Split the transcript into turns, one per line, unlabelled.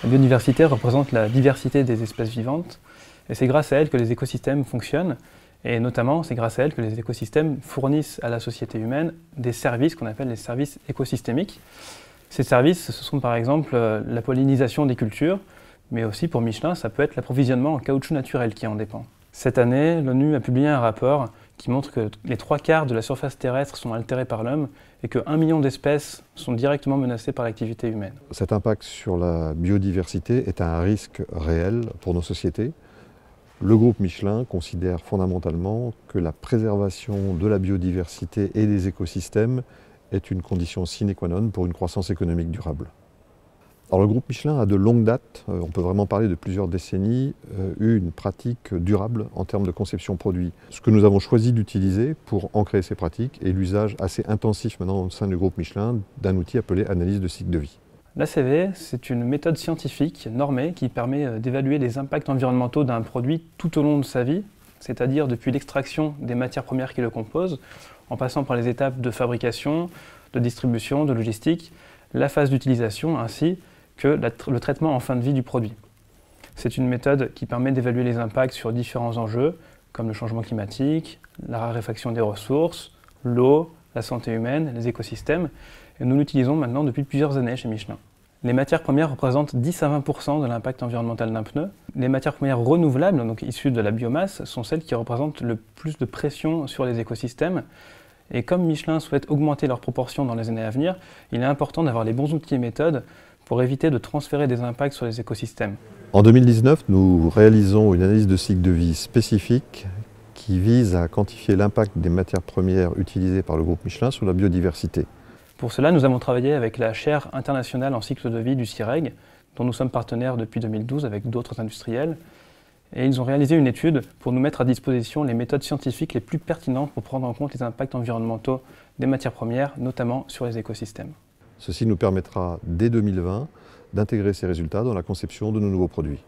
La biodiversité représente la diversité des espèces vivantes et c'est grâce à elle que les écosystèmes fonctionnent et notamment c'est grâce à elle que les écosystèmes fournissent à la société humaine des services qu'on appelle les services écosystémiques. Ces services, ce sont par exemple la pollinisation des cultures, mais aussi pour Michelin, ça peut être l'approvisionnement en caoutchouc naturel qui en dépend. Cette année, l'ONU a publié un rapport qui montre que les 3/4 de la surface terrestre sont altérés par l'homme et que 1 million d'espèces sont directement menacées par l'activité humaine.
Cet impact sur la biodiversité est un risque réel pour nos sociétés. Le groupe Michelin considère fondamentalement que la préservation de la biodiversité et des écosystèmes est une condition sine qua non pour une croissance économique durable. Alors le groupe Michelin a de longue date, on peut vraiment parler de plusieurs décennies, eu une pratique durable en termes de conception produit. Ce que nous avons choisi d'utiliser pour ancrer ces pratiques est l'usage assez intensif maintenant au sein du groupe Michelin d'un outil appelé analyse de cycle de vie.
L'ACV, c'est une méthode scientifique normée qui permet d'évaluer les impacts environnementaux d'un produit tout au long de sa vie, c'est-à-dire depuis l'extraction des matières premières qui le composent, en passant par les étapes de fabrication, de distribution, de logistique, la phase d'utilisation ainsi que le traitement en fin de vie du produit. C'est une méthode qui permet d'évaluer les impacts sur différents enjeux, comme le changement climatique, la raréfaction des ressources, l'eau, la santé humaine, les écosystèmes, et nous l'utilisons maintenant depuis plusieurs années chez Michelin. Les matières premières représentent 10 à 20% de l'impact environnemental d'un pneu. Les matières premières renouvelables, donc issues de la biomasse, sont celles qui représentent le plus de pression sur les écosystèmes. Et comme Michelin souhaite augmenter leur proportion dans les années à venir, il est important d'avoir les bons outils et méthodes pour éviter de transférer des impacts sur les écosystèmes.
En 2019, nous réalisons une analyse de cycle de vie spécifique qui vise à quantifier l'impact des matières premières utilisées par le groupe Michelin sur la biodiversité.
Pour cela, nous avons travaillé avec la chaire internationale en cycle de vie du CIREG, dont nous sommes partenaires depuis 2012 avec d'autres industriels. Et ils ont réalisé une étude pour nous mettre à disposition les méthodes scientifiques les plus pertinentes pour prendre en compte les impacts environnementaux des matières premières, notamment sur les écosystèmes.
Ceci nous permettra, dès 2020, d'intégrer ces résultats dans la conception de nos nouveaux produits.